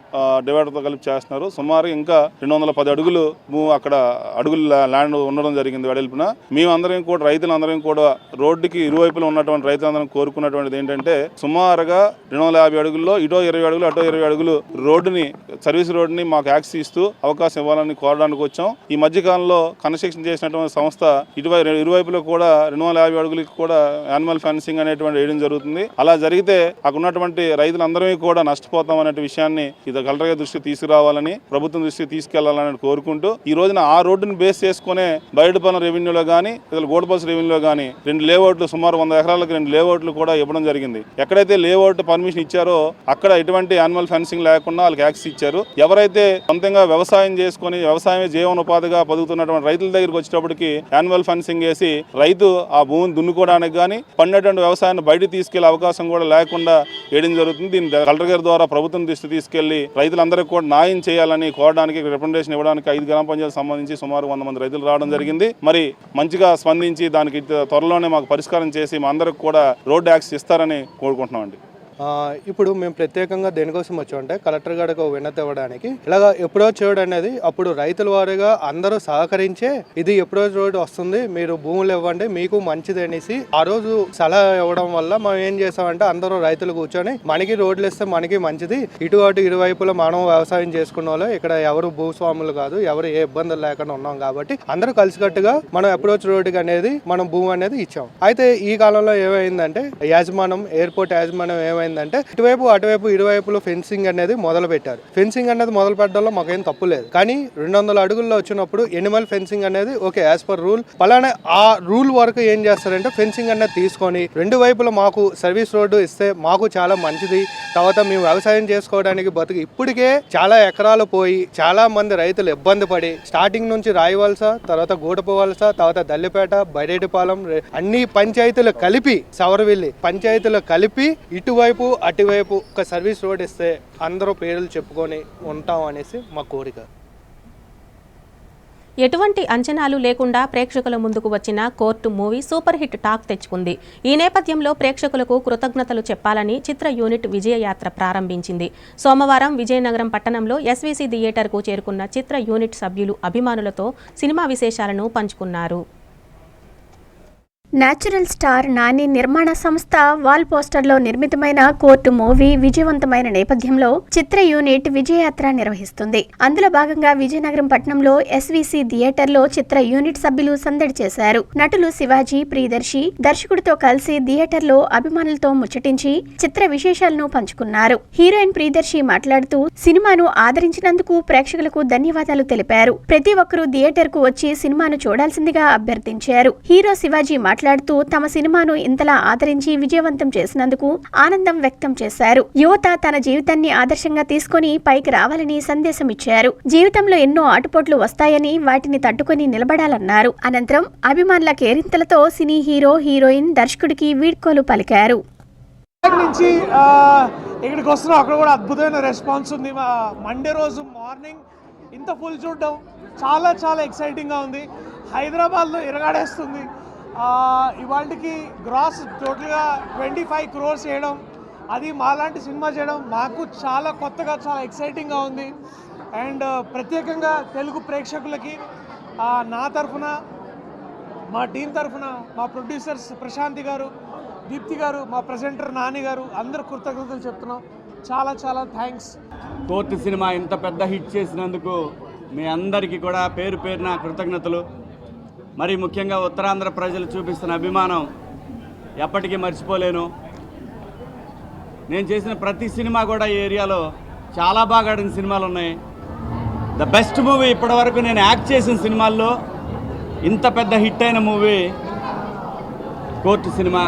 డివైడర్తో కలిపి చేస్తున్నారు. సుమారు ఇంకా 210 అడుగులు అక్కడ అడుగులు ల్యాండ్ ఉండడం జరిగింది వెడల్పున. మేమందరం కూడా, రైతులందరం కూడా రోడ్డుకి ఇరువైపులు ఉన్నటువంటి రైతులందరం కోరుకున్నటువంటిది ఏంటంటే, సుమారుగా 250 అడుగుల్లో ఇటో 20 అడుగులు అటో 20 అడుగులు రోడ్డుని, సర్వీస్ రోడ్డుని మాకు యాక్సెస్ ఇస్తూ అవకాశం ఇవ్వాలని కోరడానికి వచ్చాం. ఈ మధ్యకాలంలో కన్స్ట్రక్షన్ చేసినటువంటి సంస్థ ఇరువైపులో కూడా 250 అడుగులకి కూడా యానిమల్ ఫెన్సింగ్ అనేటువంటి వేయడం జరుగుతుంది. అలా జరిగితే అక్కడ ఉన్నటువంటి రైతులందరినీ కూడా నష్టపోతాం అనే విషయాన్ని ఇది కలెక్టర్ గారి దృష్టికి తీసుకురావాలని, ప్రభుత్వం దృష్టికి తీసుకెళ్లాలని కోరుకుంటూ, ఈ రోజున ఆ రోడ్డును బేస్ చేసుకునే బైరెడ్డిపాలెం రెవెన్యూలో కానీ, ఇతర గూడపువలస రెవెన్యూలో కానీ 2 లేఅవుట్లు, సుమారు 100 ఎకరాలకు 2 లేఅవుట్లు కూడా ఇవ్వడం జరిగింది. ఎక్కడైతే లేఅవుట్ పర్మిషన్ ఇచ్చారో అక్కడ ఎటువంటి యానిమల్ ఫెన్సింగ్ లేకుండా వాళ్ళకి యాక్సెస్ ఇచ్చారు. ఎవరైతే సొంతంగా వ్యవసాయం చేసుకుని వ్యవసాయమే జీవనోపాధిగా బతుకుతున్నటువంటి రైతుల దగ్గరికి వచ్చేటప్పటికి యానిమల్ ఫెన్సింగ్ వేసి రైతు ఆ భూమిని దున్నుకోవడానికి కానీ, పండినటువంటి వ్యవసాయాన్ని బయట తీసుకెళ్లే అవకాశం కూడా లేకుండా వేయడం జరుగుతుంది. దీన్ని కలెక్టర్ గారి ద్వారా ప్రభుత్వం దృష్టి తీసుకెళ్లి రైతులందరికీ కూడా న్యాయం చేయాలని కోరడానికి, రికమెండేషన్ ఇవ్వడానికి 5 గ్రామ పంచాయతీలకు సంబంధించి సుమారు 100 మంది రైతులు రావడం జరిగింది. మరి మంచిగా స్పందించి దానికి త్వరలోనే మాకు పరిష్కారం చేసి మా అందరికి కూడా రోడ్డు యాక్సెస్ ఇస్తారని కోరుకుంటున్నామండి. ఇప్పుడు మేము ప్రత్యేకంగా దేనికోసం వచ్చామంటే, కలెక్టర్ గారికి వినతి ఇవ్వడానికి. ఇలాగ అప్రోచ్ రోడ్ అనేది అప్పుడు రైతుల వారిగా అందరూ సహకరించే ఇది అప్రోచ్ రోడ్ వస్తుంది, మీరు భూములు ఇవ్వండి మీకు మంచిది అనేసి ఆ రోజు సలహా ఇవ్వడం వల్ల మనం ఏం చేసామంటే, అందరూ రైతులు కూర్చొని మనకి రోడ్లు ఇస్తే మనకి మంచిది, ఇటు అటు ఇరువైపులా మనం వ్యవసాయం చేసుకున్న వాళ్ళు ఇక్కడ ఎవరు భూస్వాములు కాదు, ఎవరు ఏ ఇబ్బందులు లేకుండా ఉన్నాం కాబట్టి అందరూ కలిసికట్టుగా మనం అప్రోచ్ రోడ్డుకి అనేది మనం భూమి అనేది ఇచ్చాం. అయితే ఈ కాలంలో ఏమైందంటే, ఎయిర్పోర్ట్ యాజమాన్యం ఏమైంది ఏమైందంటే ఇటువైపులో ఫెన్సింగ్ అనేది మొదలు పెట్టారు. ఫెన్సింగ్ అనేది మొదలు పెట్టడంలో మాకేం తప్పు లేదు, కానీ 200 అడుగుల్లో వచ్చినప్పుడు ఎనిమల్ ఫెన్సింగ్ అనేది ఓకే యాజ్ పర్ రూల్. అలానే ఆ రూల్ వరకు ఏం చేస్తారంటే ఫెన్సింగ్ అనేది తీసుకొని 2 వైపులా మాకు సర్వీస్ రోడ్డు ఇస్తే మాకు చాలా మంచిది. తర్వాత మేము వ్యవసాయం చేసుకోవడానికి ఇప్పటికే చాలా ఎకరాలు పోయి చాలా మంది రైతులు ఇబ్బంది పడి స్టార్టింగ్ నుంచి రాయవలస, తర్వాత గూడపవలస, తర్వాత దల్లిపేట, బైరేటిపాలెం అన్ని పంచాయతీలు కలిపి సవరవిల్లి పంచాయతీలు కలిపి ఇటువైపు అటువైపు ఒక సర్వీస్ రోడ్ ఇస్తే అందరూ పేర్లు చెప్పుకొని ఉంటాం అనేసి మా కోరిక. ఎటువంటి అంచనాలు లేకుండా ప్రేక్షకుల ముందుకు వచ్చిన court movie super hit talk తెచ్చుకుంది. ఈ నేపథ్యంలో ప్రేక్షకులకు కృతజ్ఞతలు చెప్పాలని చిత్ర యూనిట్ విజయయాత్ర ప్రారంభించింది. సోమవారం విజయనగరం పట్టణంలో ఎస్వీసీ థియేటర్కు చేరుకున్న చిత్ర యూనిట్ సభ్యులు అభిమానులతో సినిమా విశేషాలను పంచుకున్నారు. నేచురల్ స్టార్ నాని నిర్మాణ సంస్థ వాల్ పోస్టర్లో నిర్మితమైన కోర్టు మూవీ విజయవంతమైన నేపథ్యంలో చిత్ర యూనిట్ విజయయాత్ర నిర్వహిస్తుంది. అందులో భాగంగా విజయనగరం పట్టణంలో ఎస్వీసీ థియేటర్లో చిత్ర యూనిట్ సభ్యులు సందడి చేశారు. నటులు శివాజీ, ప్రియదర్శి దర్శకుడితో కలిసి థియేటర్లో అభిమానులతో ముచ్చటించి చిత్ర విశేషాలను పంచుకున్నారు. హీరోయిన్ ప్రియదర్శి మాట్లాడుతూ సినిమాను ఆదరించినందుకు ప్రేక్షకులకు ధన్యవాదాలు తెలిపారు. ప్రతి ఒక్కరూ థియేటర్ కు వచ్చి సినిమాను చూడాల్సిందిగా అభ్యర్థించారు. హీరో శివాజీ మాట్లాడుతూ తమ సినిమాను ఇంతలా ఆదరించి విజయవంతం చేసినందుకు ఆనందం వ్యక్తం చేశారు. యువత తన జీవితాన్ని ఆదర్శంగా తీసుకుని పైకి రావాలని సందేశం ఇచ్చారు. జీవితంలో ఎన్నో ఆటుపోట్లు వస్తాయని వాటిని తట్టుకుని నిలబడాలన్నారు. అనంతరం అభిమానుల కేరింతలతో సినీ హీరో, హీరోయిన్, దర్శకుడికి వీడ్కోలు పలికారు. నుంచి ఇక్కడికి వస్తున్నాం, అక్కడ కూడా అద్భుతమైన రెస్పాన్స్ ఉంది. మండే రోజు మార్నింగ్ ఇంత ఫుల్ చూడడం చాలా చాలా ఎక్సైటింగ్గా ఉంది. హైదరాబాద్లో ఇరగాడేస్తుంది. ఇవాళకి గ్రాస్ టోటల్గా 25 crores చేయడం, అది మాలాంటి సినిమా చేయడం మాకు చాలా కొత్తగా చాలా ఎక్సైటింగ్గా ఉంది. అండ్ ప్రత్యేకంగా తెలుగు ప్రేక్షకులకి నా తరఫున, మా టీం తరఫున, మా ప్రొడ్యూసర్స్ ప్రశాంతి గారు, దీప్తి గారు, మా ప్రెజెంటర్ నాని గారు అందరూ కృతజ్ఞతలు చెప్తున్నాం. చాలా చాలా థ్యాంక్స్. కోర్టు సినిమా ఇంత పెద్ద హిట్ చేసినందుకు మీ అందరికీ కూడా పేరు పేరున కృతజ్ఞతలు. మరి ముఖ్యంగా ఉత్తరాంధ్ర ప్రజలు చూపిస్తున్న అభిమానం ఎప్పటికీ మర్చిపోలేను. నేను చేసిన ప్రతి సినిమా కూడా ఈ ఏరియాలో చాలా బాగా ఆడిన సినిమాలు ఉన్నాయి. ద బెస్ట్ మూవీ ఇప్పటివరకు నేను యాక్ట్ చేసిన సినిమాల్లో ఇంత పెద్ద హిట్ అయిన మూవీ కోర్టు సినిమా.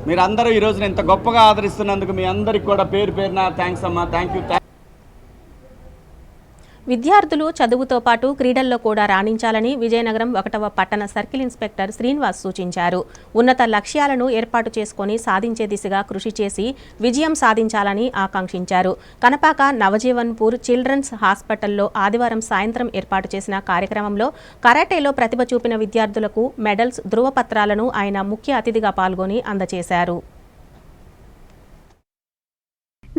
మీరందరూ ఈరోజున ఇంత గొప్పగా ఆదరిస్తున్నందుకు మీ అందరికి కూడా పేరు పేరున థ్యాంక్స్ అమ్మా. Thank you. విద్యార్థులు చదువుతో పాటు క్రీడల్లో కూడా రాణించాలని విజయనగరం 1వ పట్టణ సర్కిల్ ఇన్స్పెక్టర్ శ్రీనివాస్ సూచించారు. ఉన్నత లక్ష్యాలను ఏర్పాటు చేసుకుని సాధించే దిశగా కృషి చేసి విజయం సాధించాలని ఆకాంక్షించారు. కనపాక నవజీవన్పూర్ చిల్డ్రన్స్ హాస్పిటల్లో ఆదివారం సాయంత్రం ఏర్పాటు చేసిన కార్యక్రమంలో కరాటేలో ప్రతిభ చూపిన విద్యార్థులకు మెడల్స్, ధృవపత్రాలను ఆయన ముఖ్య అతిథిగా పాల్గొని అందజేశారు.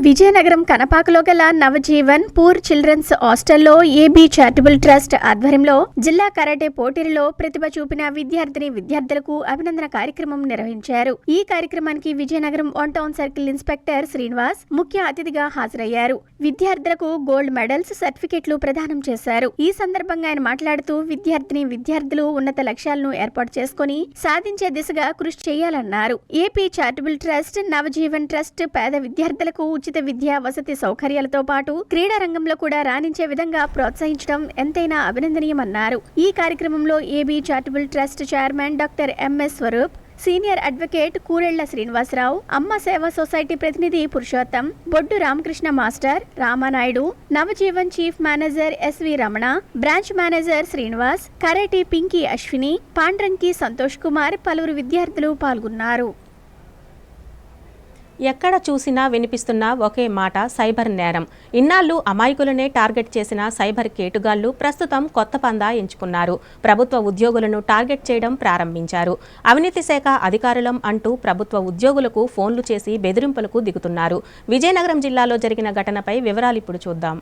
విజయనగరం కనపాకలో గల నవజీవన్ పూర్ చిల్డ్రన్స్ హాస్టల్లో ఏబీ చారిటబుల్ ట్రస్ట్ ఆధ్వర్యంలో జిల్లా కరాటే పోటీలలో ప్రతిభ చూపిన విద్యార్థులకు అభినందన కార్యక్రమం నిర్వహించారు. ఈ కార్యక్రమానికి Vizianagaram 1 town circle inspector Srinivas ముఖ్య అతిథిగా హాజరయ్యారు. విద్యార్థులకు గోల్డ్ మెడల్స్, సర్టిఫికెట్లు ప్రదానం చేశారు. ఈ సందర్భంగా ఆయన మాట్లాడుతూ విద్యార్థులు ఉన్నత లక్ష్యాలను ఏర్పాటు చేసుకుని సాధించే దిశగా కృషి చేయాలన్నారు. AP charitable trust, Navjivan trust పేద విద్యార్థులకు ఉచిత విద్యా, వసతి సౌకర్యాలతో పాటు క్రీడా రంగంలో కూడా రాణించే విధంగా ప్రోత్సహించడం ఎంతైనా అభినందనీయమన్నారు. ఈ కార్యక్రమంలో AB charitable trust chairman doctor MS Swaroop, senior advocate Kurella Srinivasarao, Amma Seva Society ప్రతినిధి Purushottam, Boddu Ramakrishna master, Ramanaidu, Navjeevan chief manager SV Ramana, branch manager Srinivas, karate Pinky Ashwini, Pandranki Santosh Kumar, పలువురు విద్యార్థులు పాల్గొన్నారు. ఎక్కడ చూసినా వినిపిస్తున్న ఒకే మాట సైబర్ నేరం. ఇన్నాళ్లు అమాయకులనే టార్గెట్ చేసిన సైబర్ కేటుగాళ్లు ప్రస్తుతం కొత్త పందా ఎంచుకున్నారు. ప్రభుత్వ ఉద్యోగులను టార్గెట్ చేయడం ప్రారంభించారు. అవినీతి శాఖ అధికారులం అంటూ ప్రభుత్వ ఉద్యోగులకు ఫోన్లు చేసి బెదిరింపులకు దిగుతున్నారు. విజయనగరం జిల్లాలో జరిగిన ఘటనపై వివరాలు ఇప్పుడు చూద్దాం.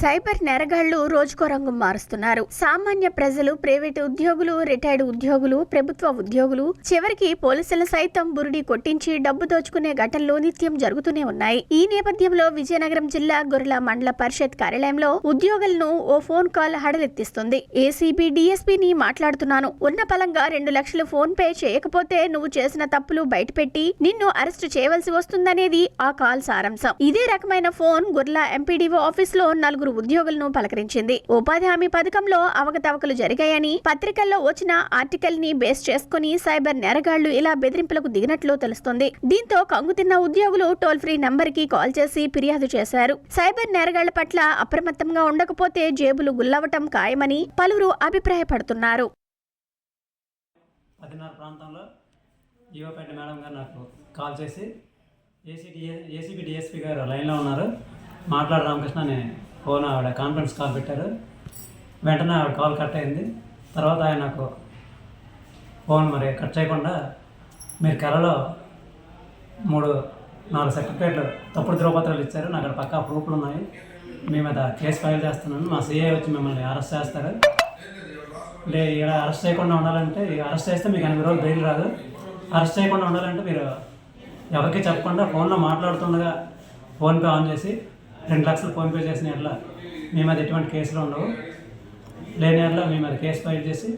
సైబర్ నేరగాళ్లు రోజుకో రంగు మారుస్తున్నారు. సామాన్య ప్రజలు, ప్రైవేటు ఉద్యోగులు, రిటైర్డ్ ఉద్యోగులు, ప్రభుత్వ ఉద్యోగులు, చివరికి పోలీసులు సైతం బురిడి కొట్టించి డబ్బు దోచుకునే ఘటనలు నిత్యం జరుగుతూనే ఉన్నాయి. ఈ నేపథ్యంలో విజయనగరం జిల్లా గొర్రెల మండల పరిషత్ కార్యాలయంలో ఉద్యోగులను ఓ ఫోన్ కాల్ హడలెత్తిస్తుంది. ఏసీబీ డీఎస్పీని మాట్లాడుతున్నాను, ఉన్న పలంగా 2 లక్షలు ఫోన్ పే చేయకపోతే నువ్వు చేసిన తప్పులు బయటపెట్టి నిన్ను అరెస్టు చేయవలసి వస్తుందనేది ఆ కాల్ సారాంశం. ఇదే రకమైన ఫోన్ గొర్రెల ఎంపీడీఓ ఆఫీస్ లో 4 ఉద్యోగులను పలకరించింది. ఉపాధి హామీ పథకంలో అవకతవకలు జరిగాయని పత్రికల్లో వచ్చిన ఆర్టికల్ ని బేస్ చేసుకుని సైబర్ నేరగాళ్లు ఇలా బెదిరింపులకు దిగినట్లు తెలుస్తోంది. దీంతో కంగుతిన్న ఉద్యోగులు టోల్ ఫ్రీ నంబర్ కి కాల్ చేసి ఫిర్యాదు చేశారు. సైబర్ నేరగాళ్ల పట్ల అప్రమత్తంగా ఉండకపోతే జేబులు గుల్లవటం ఖాయమని పలువురు అభిప్రాయపడుతున్నారు. 10:30 ప్రాంతంలో జీవోపేట మేడం గారు నాకు కాల్ చేసి ఏసీబీ డిఎస్పీ గారు లైన్లో ఉన్నారు, మాట్లాడు రామకృష్ణ అని ఫోన్ ఆవిడ కాన్ఫరెన్స్ కాల్ పెట్టారు. వెంటనే ఆవిడ కాల్ కట్ అయింది. తర్వాత ఆయన నాకు ఫోన్ మరి కట్ చేయకుండా మీరు కలలో 3-4 సర్టిఫికేట్లు తప్పుడు ధ్రువపత్రాలు ఇచ్చారు, నాకు అక్కడ పక్కా ప్రూఫ్లు ఉన్నాయి, మీ మీద కేసు ఫైల్ చేస్తున్నాను, మా సిఐ వచ్చి మిమ్మల్ని అరెస్ట్ చేస్తారు, ఇలా అరెస్ట్ చేయకుండా ఉండాలంటే అరెస్ట్ చేస్తే మీకు 8 రోజులు బెయిల్ రాదు, అరెస్ట్ చేయకుండా ఉండాలంటే మీరు ఎవరికి చెప్పకుండా ఫోన్లో మాట్లాడుతుండగా ఫోన్పే ఆన్ చేసి 2 లక్షలు ఫోన్పే చేసిన ఎట్లా మీ మీద ఎటువంటి కేసులు ఉండవు, లేని ఎట్లా మీ మీద కేసు ఫైల్ చేసి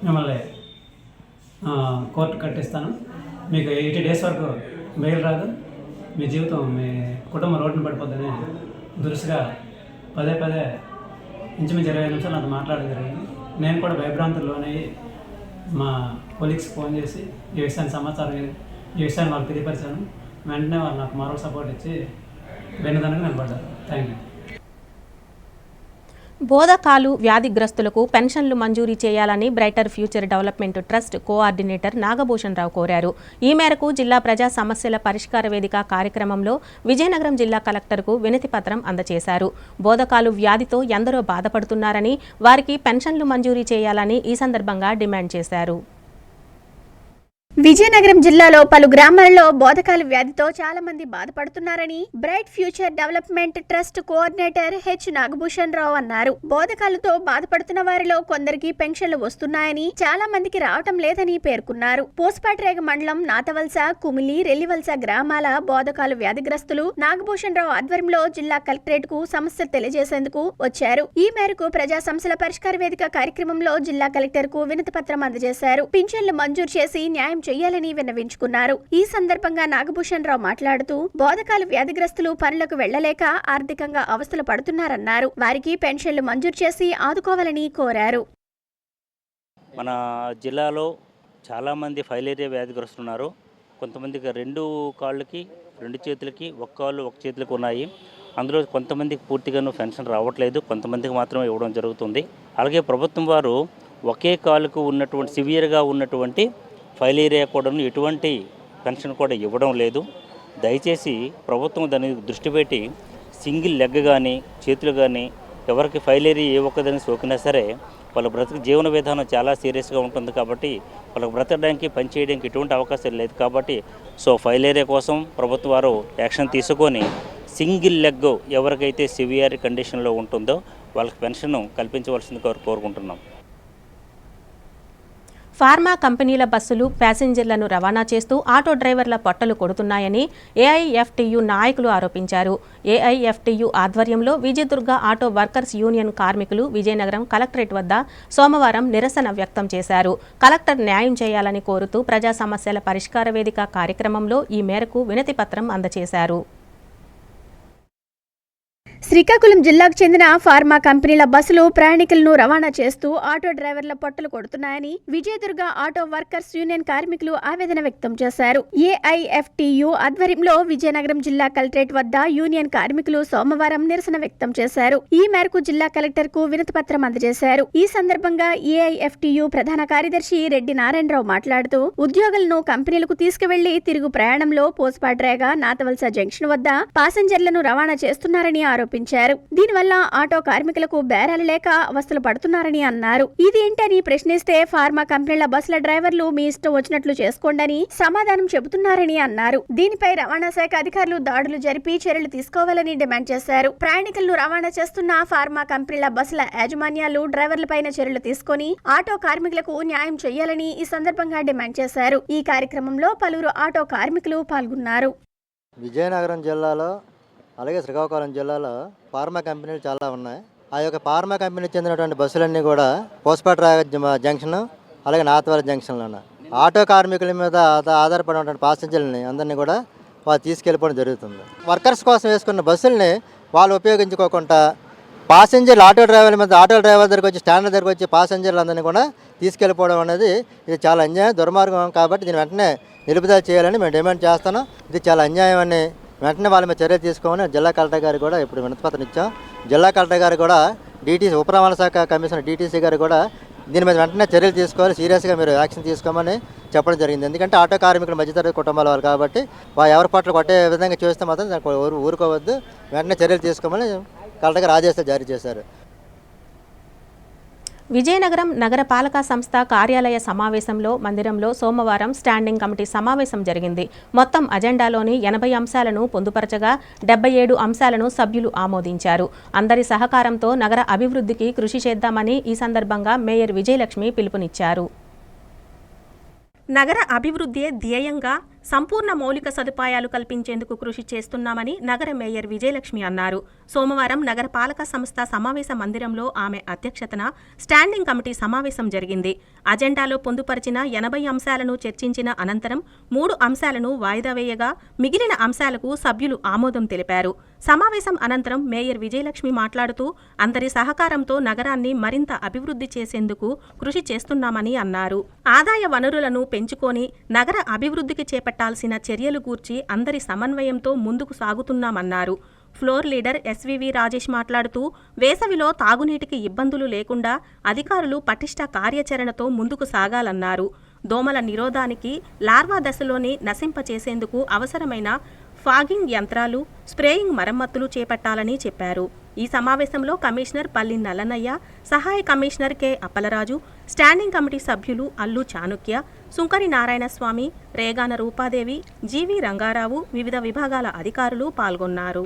మిమ్మల్ని కోర్టు కట్టిస్తాను, మీకు 80 డేస్ వరకు బెయిల్ రాదు, మీ జీవితం మీ కుటుంబం రోడ్డున పడిపోద్దని దురుసుగా పదే ఇంచుమించు 25 నిమిషాలు నాకు మాట్లాడడం జరిగింది. నేను కూడా భయభ్రాంతులు లోనయ్యి మా కొలీగ్స్ ఫోన్ చేసి ఈ విషయాన్ని సమాచారం ఈ విషయాన్ని వాళ్ళకి తెలియపరిచాను. వెంటనే వాళ్ళు నాకు మరో సపోర్ట్ ఇచ్చి వెన్నుదనగా నిలబడ్డారు. Thank you. బోధకాలు వ్యాధిగ్రస్తులకు పెన్షన్లు మంజూరీ చేయాలని Brighter Future Development Trust coordinator Nagabhushan Rao కోరారు. ఈ మేరకు జిల్లా ప్రజా సమస్యల పరిష్కార వేదిక కార్యక్రమంలో విజయనగరం జిల్లా కలెక్టర్కు వినతి పత్రం అందజేశారు. బోధకాలు వ్యాధితో ఎందరో బాధపడుతున్నారని, వారికి పెన్షన్లు మంజూరీ చేయాలని ఈ సందర్భంగా డిమాండ్ చేశారు. విజయనగరం జిల్లాలో పలు గ్రామాల్లో బోధకాల వ్యాధితో చాలా మంది బాధపడుతున్నారని Bright Future Development Trust coordinator H Nagabhushan Rao అన్నారు. బోధకాలతో బాధపడుతున్న వారిలో కొందరికి పెన్షన్లు వస్తున్నాయని, చాలా మందికి రావటం లేదని పేర్కొన్నారు. పోస్పాట్రేగ మండలం నాతవలస, కుమిలి, రెల్లివలస గ్రామాల బోధకాలు వ్యాధిగ్రస్తులు నాగభూషణ్ రావు ఆధ్వర్యంలో జిల్లా కలెక్టరేట్ కు సమస్యలు తెలియజేసేందుకు వచ్చారు. ఈ మేరకు ప్రజా సమస్యల పరిష్కార వేదిక కార్యక్రమంలో జిల్లా కలెక్టర్ కు వినతి పత్రం అందజేశారు. పింఛన్లు మంజూరు చేసి న్యాయం చేయాలని విన్నవించుకున్నారు. ఈ సందర్భంగా నాగభూషణ్ రావు మాట్లాడుతూ బోధకాలు వ్యాధిగ్రస్తులు పనులకు వెళ్లలేక ఆర్థికంగా అవస్థలు పడుతున్నారన్నారు. వారికి పెన్షన్లు మంజూరు చేసి ఆదుకోవాలని కోరారు. మన జిల్లాలో చాలామంది ఫైలేరియా వ్యాధిగ్రస్తులు ఉన్నారు. కొంతమందికి 2 కాళ్ళకి 2 చేతులకి, 1 కాళ్ళు 1 చేతులకు ఉన్నాయి. అందులో కొంతమందికి పూర్తిగాను పెన్షన్ రావట్లేదు, కొంతమందికి మాత్రమే ఇవ్వడం జరుగుతుంది. అలాగే ప్రభుత్వం వారు ఒకే కాలుకు ఉన్నటువంటి సివియర్గా ఉన్నటువంటి ఫైలేరియా కూడా ఎటువంటి పెన్షన్ కూడా ఇవ్వడం లేదు. దయచేసి ప్రభుత్వం దాన్ని దృష్టి పెట్టి సింగిల్ లెగ్ కానీ చేతులు కానీ ఎవరికి ఫైలేరియా ఏ ఒక్కదని సోకినా సరే వాళ్ళ బ్రతుకు జీవన విధానం చాలా సీరియస్గా ఉంటుంది. కాబట్టి వాళ్ళకి బ్రతకడానికి పనిచేయడానికి ఎటువంటి అవకాశం లేదు. కాబట్టి ఫైలేరియా కోసం ప్రభుత్వం వారు యాక్షన్ తీసుకొని సింగిల్ లెగ్ ఎవరికైతే సివియర్ కండిషన్లో ఉంటుందో వాళ్ళకి పెన్షన్ కల్పించవలసిందిగా కోరుకుంటున్నాం. ఫార్మా కంపెనీల బస్సులు ప్యాసింజర్లను రవాణా చేస్తూ ఆటో డ్రైవర్ల పొట్టలు కొడుతున్నాయని ఏఐఎఫ్టీయూ నాయకులు ఆరోపించారు. ఏఐఎఫ్టీయూ ఆధ్వర్యంలో విజయదుర్గ ఆటో వర్కర్స్ యూనియన్ కార్మికులు విజయనగరం కలెక్టరేట్ వద్ద సోమవారం నిరసన వ్యక్తం చేశారు. కలెక్టర్ న్యాయం చేయాలని కోరుతూ ప్రజా సమస్యల పరిష్కార వేదిక కార్యక్రమంలో ఈ మేరకు వినతి పత్రం అందజేశారు. శ్రీకాకుళం జిల్లాకు చెందిన ఫార్మా కంపెనీల బస్సులు ప్రయాణికులను రవాణా చేస్తూ ఆటో డ్రైవర్ల పొట్టలు కొడుతున్నాయని విజయదుర్గ ఆటో వర్కర్స్ యూనియన్ కార్మికులు ఆవేదన వ్యక్తం చేశారు. ఏఐఎఫ్టీయూ ఆధ్వర్యంలో విజయనగరం జిల్లా కలెక్టరేట్ వద్ద యూనియన్ కార్మికులు సోమవారం నిరసన వ్యక్తం చేశారు. ఈ మేరకు జిల్లా కలెక్టర్ కు వినతి పత్రం అందజేశారు. ఈ సందర్భంగా ఏఐఎఫ్టీయూ ప్రధాన కార్యదర్శి రెడ్డి నారాయణరావు మాట్లాడుతూ ఉద్యోగులను కంపెనీలకు తీసుకువెళ్లి తిరుగు ప్రయాణంలో పోస్పాట్రేగ, నాతవలస జంక్షన్ వద్ద పాసెంజర్లను రవాణా చేస్తున్నారని ఆరోపించారు. చూపించారు. దీనివల్ల ఆటో కార్మికులకు బేరాలు లేక అవస్థలు పడుతున్నారని అన్నారు. ఇదేంటని ప్రశ్నిస్తే ఫార్మా కంపెనీల బస్సుల డ్రైవర్లు మీ ఇష్టం వచ్చినట్లు చేసుకోండని సమాధానం చెబుతున్నారని అన్నారు. దీనిపై రవాణా శాఖ అధికారులు దాడులు జరిపి చర్యలు తీసుకోవాలని డిమాండ్ చేశారు. ప్రయాణికులను రవాణా చేస్తున్న ఫార్మా కంపెనీల బస్సుల యాజమాన్యాలు డ్రైవర్లపైన చర్యలు తీసుకుని ఆటో కార్మికులకు న్యాయం చేయాలని ఈ సందర్భంగా డిమాండ్ చేశారు. ఈ కార్యక్రమంలో పలువురు ఆటో కార్మికులు పాల్గొన్నారు. విజయనగరం జిల్లాలో అలాగే శ్రీకాకుళం జిల్లాలో ఫార్మా కంపెనీలు చాలా ఉన్నాయి. ఆ యొక్క ఫార్మా కంపెనీకి చెందినటువంటి బస్సులన్నీ కూడా పోస్పేట జంక్షన్ అలాగే నాతవరం జంక్షన్లో ఉన్నాయి. ఆటో కార్మికుల మీద ఆధారపడినటువంటి ప్యాసింజర్లని అందరినీ కూడా వాళ్ళు తీసుకెళ్ళిపోవడం జరుగుతుంది. వర్కర్స్ కోసం వేసుకున్న బస్సుల్ని వాళ్ళు ఉపయోగించుకోకుండా ప్యాసింజర్లు ఆటో డ్రైవర్ల మీద ఆటో డ్రైవర్ దగ్గరికి వచ్చి స్టాండ్ దగ్గరికి వచ్చి ప్యాసింజర్లు అందరినీ కూడా తీసుకెళ్ళిపోవడం అనేది ఇది చాలా అన్యాయం, దుర్మార్గం. కాబట్టి దీన్ని వెంటనే నిలుపుదల చేయాలని మేము డిమాండ్ చేస్తున్నాం. ఇది చాలా అన్యాయం అని వెంటనే వాళ్ళ మీద చర్యలు తీసుకోమని జిల్లా కలెక్టర్ గారు కూడా ఇప్పుడు వినతిపత్రం ఇచ్చాం. జిల్లా కలెక్టర్ గారు కూడా DTC ఉప రవాణా శాఖ కమిషనర్ DTC గారు కూడా దీని మీద వెంటనే చర్యలు తీసుకోవాలి, సీరియస్గా మీరు యాక్షన్ తీసుకోమని చెప్పడం జరిగింది. ఎందుకంటే ఆటో కార్మికులు మధ్యతరగతి కుటుంబాల వాళ్ళు కాబట్టి ఎవరి పట్ల కొట్టే విధంగా చేస్తే మాత్రం దానికి ఊరుకోవద్దు, వెంటనే చర్యలు తీసుకోమని కలెక్టర్ గారు ఆదేశాలు జారీ చేశారు. విజయనగరం నగరపాలక సంస్థ కార్యాలయ సమావేశంలో మందిరంలో సోమవారం స్టాండింగ్ కమిటీ సమావేశం జరిగింది. మొత్తం అజెండాలోని 80 అంశాలను పొందుపరచగా 77 అంశాలను సభ్యులు ఆమోదించారు. అందరి సహకారంతో నగర అభివృద్ధికి కృషి చేద్దామని ఈ సందర్భంగా మేయర్ విజయలక్ష్మి పిలుపునిచ్చారు. నగర అభివృద్ధి ధ్యేయంగా సంపూర్ణ మౌలిక సదుపాయాలు కల్పించేందుకు కృషి చేస్తున్నామని నగర మేయర్ విజయలక్ష్మి అన్నారు. సోమవారం నగరపాలక సంస్థ సమావేశ మందిరంలో ఆమె అధ్యక్షతన స్టాండింగ్ కమిటీ సమావేశం జరిగింది. అజెండాలో పొందుపరిచిన 80 అంశాలను చర్చించిన అనంతరం 3 అంశాలను వాయిదా వేయగా మిగిలిన అంశాలకు సభ్యులు ఆమోదం తెలిపారు. సమావేశం అనంతరం మేయర్ విజయలక్ష్మి మాట్లాడుతూ అందరి సహకారంతో నగరాన్ని మరింత అభివృద్ధి చేసేందుకు కృషి చేస్తున్నామని అన్నారు. ఆదాయ వనరులను పెంచుకొని నగర అభివృద్ధికి చేపట్టాల్సిన చర్యలు గూర్చి అందరి సమన్వయంతో ముందుకు సాగుతున్నామన్నారు. ఫ్లోర్ లీడర్ SVV రాజేష్ మాట్లాడుతూ వేసవిలో తాగునీటికి ఇబ్బందులు లేకుండా అధికారులు పటిష్ట కార్యాచరణతో ముందుకు సాగాలన్నారు. దోమల నిరోధానికి లార్వా దశలోనే నశింపచేసేందుకు అవసరమైన ఫాగింగ్ యంత్రాలు, స్ప్రేయింగ్ మరమ్మతులు చేపట్టాలని చెప్పారు. ఈ సమావేశంలో కమిషనర్ పల్లి నల్లనయ్య, సహాయ commissioner K Appalaraju, standing committee సభ్యులు అల్లు చాణుక్య, సుంకరి నారాయణస్వామి, రేగాన రూపాదేవి, GV రంగారావు, వివిధ విభాగాల అధికారులు పాల్గొన్నారు.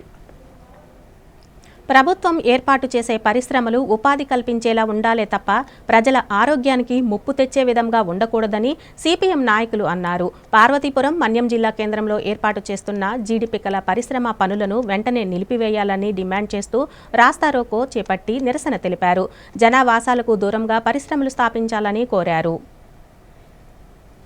ప్రభుత్వం ఏర్పాటు చేసే పరిశ్రమలు ఉపాధి కల్పించేలా ఉండాలే తప్ప ప్రజల ఆరోగ్యానికి ముప్పు తెచ్చే విధంగా ఉండకూడదని CPM నాయకులు అన్నారు. పార్వతీపురం మన్యం జిల్లా కేంద్రంలో ఏర్పాటు చేస్తున్న జీడిపిక్కల పరిశ్రమ పనులను వెంటనే నిలిపివేయాలని డిమాండ్ చేస్తూ రాస్తారోకో చేపట్టి నిరసన తెలిపారు. జనావాసాలకు దూరంగా పరిశ్రమలు స్థాపించాలని కోరారు.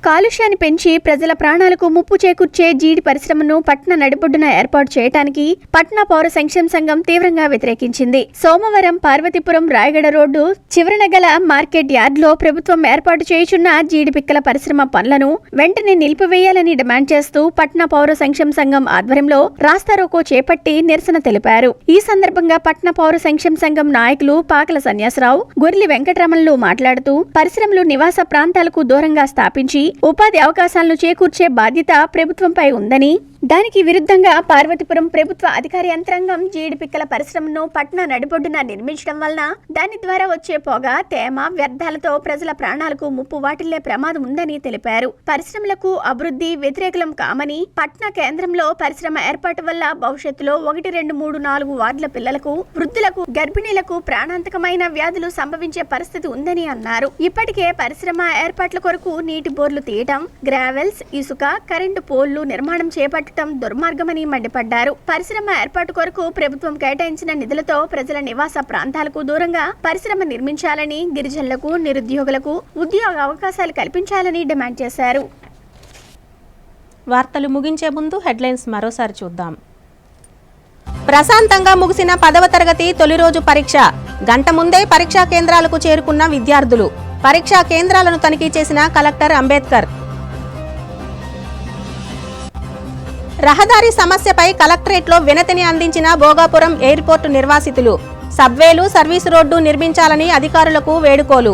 కాలుష్యాన్ని పెంచి ప్రజల ప్రాణాలకు ముప్పు చేకూర్చే జీడి పరిశ్రమను పట్న నడిబొడ్డున ఏర్పాటు చేయడానికి పట్నా పౌర సంక్షేమ సంఘం తీవ్రంగా వ్యతిరేకించింది. సోమవారం పార్వతీపురం రాయగడ రోడ్డు చివరన గల మార్కెట్ యార్డ్లో ప్రభుత్వం ఏర్పాటు చేయుచున్న జీడి పిక్కల పరిశ్రమ పనులను వెంటనే నిలిపివేయాలని డిమాండ్ చేస్తూ పట్నా పౌర సంక్షేమ సంఘం ఆధ్వర్యంలో రాస్తారోకో చేపట్టి నిరసన తెలిపారు. ఈ సందర్భంగా పట్నా పౌర సంక్షేమ సంఘం నాయకులు పాకల సన్యాసరావు, గొర్లి వెంకటరమణులు మాట్లాడుతూ పరిశ్రమలు నివాస ప్రాంతాలకు దూరంగా స్థాపించి ఉపాధి అవకాశాలను చేకూర్చే బాధ్యత ప్రభుత్వంపై ఉందని, దానికి విరుద్ధంగా పార్వతీపురం ప్రభుత్వ అధికార యంత్రాంగం జీడి పిక్కల పరిశ్రమను పట్నా నడిబొడ్డున నిర్మించడం వలన దాని ద్వారా వచ్చే పొగ, తేమ, వ్యర్థాలతో ప్రజల ప్రాణాలకు ముప్పు వాటిల్లే ప్రమాదం ఉందని తెలిపారు. పరిశ్రమలకు అభివృద్ధి వ్యతిరేకలం కామని, పట్నా కేంద్రంలో పరిశ్రమ ఏర్పాటు వల్ల భవిష్యత్తులో 1, 2, 3, 4 వార్డుల పిల్లలకు, వృద్ధులకు, గర్భిణీలకు ప్రాణాంతకమైన వ్యాధులు సంభవించే పరిస్థితి ఉందని అన్నారు. ఇప్పటికే పరిశ్రమ ఏర్పాట్ల కొరకు నీటి బోర్లు తీయటం, గ్రావెల్స్, ఇసుక, కరెంటు పోల్లు నిర్మాణం చేపట్టడం దుర్మార్గమని మండిపడ్డారు. పరిశ్రమ ఏర్పాటు కొరకు ప్రభుత్వం కేటాయించిన నిధులతో ప్రజల నివాస ప్రాంతాలకు దూరంగా పరిశ్రమ నిర్మించాలని, గిరిజనులకు, నిరుద్యోగులకు ఉద్యోగ అవకాశాలు కల్పించాలని డిమాండ్ చేశారు. వార్తలు ముగించే ముందు హెడ్లైన్స్ మరోసారి చూద్దాం. ప్రశాంతంగా ముగిసిన 10వ తరగతి తొలి రోజు పరీక్ష. గంట ముందే పరీక్షా కేంద్రాలకు చేరుకున్న విద్యార్థులు. పరీక్షా కేంద్రాలను తనిఖీ చేసిన కలెక్టర్ అంబేద్కర్. రహదారి సమస్యపై కలెక్టరేట్లో వినతిని అందించిన భోగాపురం ఎయిర్పోర్టు నిర్వాసితులు. సబ్వేలు, సర్వీసు రోడ్డు నిర్మించాలని అధికారులకు వేడుకోలు.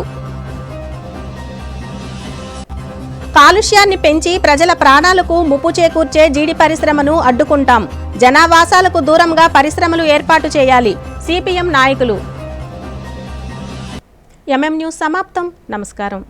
కాలుష్యాన్ని పెంచి ప్రజల ప్రాణాలకు ముప్పు చేకూర్చే జీడి పరిశ్రమను అడ్డుకుంటాం. జనావాసాలకు దూరంగా పరిశ్రమలు ఏర్పాటు చేయాలి. సిపిఎం నాయకులు. ఎంఎం న్యూస్ సమాప్తం. నమస్కారం.